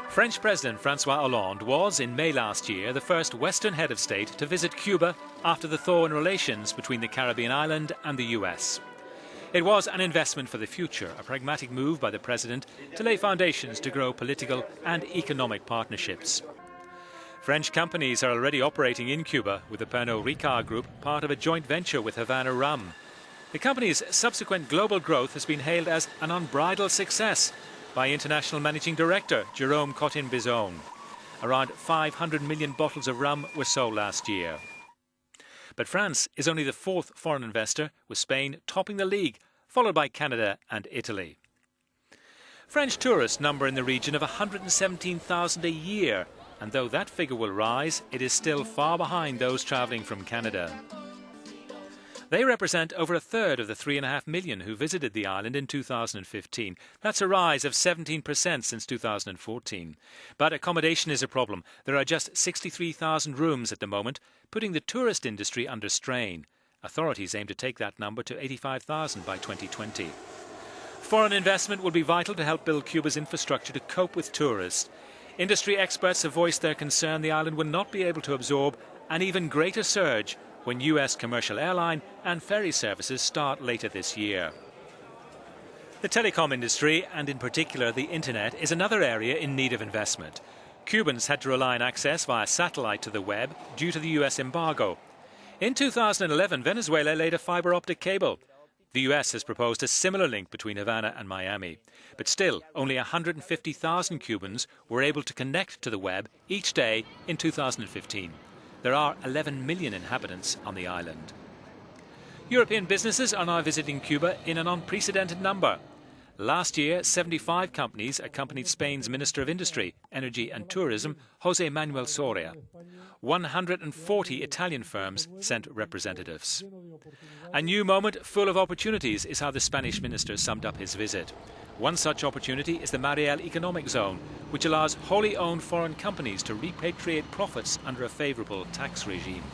French President Francois Hollande was, in May last year, the first Western head of state to visit Cuba after the thaw in relations between the Caribbean island and the US. It was an investment for the future, a pragmatic move by the president to lay foundations to grow political and economic partnerships. French companies are already operating in Cuba, with the Pernod Ricard group part of a joint venture with Havana Rum. The company's subsequent global growth has been hailed as an unbridled success by International Managing Director Jerome Cotin-Bizon. Around 500 million bottles of rum were sold last year. But France is only the fourth foreign investor, with Spain topping the league, followed by Canada and Italy. French tourists number in the region of 117,000 a year, and though that figure will rise, it is still far behind those travelling from Canada. They represent over a third of the 3.5 million who visited the island in 2015. That's a rise of 17% since 2014. But accommodation is a problem. There are just 63,000 rooms at the moment, putting the tourist industry under strain. Authorities aim to take that number to 85,000 by 2020. Foreign investment will be vital to help build Cuba's infrastructure to cope with tourists. Industry experts have voiced their concern the island will not be able to absorb an even greater surge when US commercial airline and ferry services start later this year. The telecom industry, and in particular the internet, is another area in need of investment. Cubans had to rely on access via satellite to the web due to the US embargo. In 2011, Venezuela laid a fibre optic cable. The US has proposed a similar link between Havana and Miami. But still, only 150,000 Cubans were able to connect to the web each day in 2015. There are 11 million inhabitants on the island. European businesses are now visiting Cuba in an unprecedented number. Last year, 75 companies accompanied Spain's Minister of Industry, Energy and Tourism, José Manuel Soria. 140 Italian firms sent representatives. A new moment full of opportunities is how the Spanish minister summed up his visit. One such opportunity is the Mariel Economic Zone, which allows wholly owned foreign companies to repatriate profits under a favourable tax regime.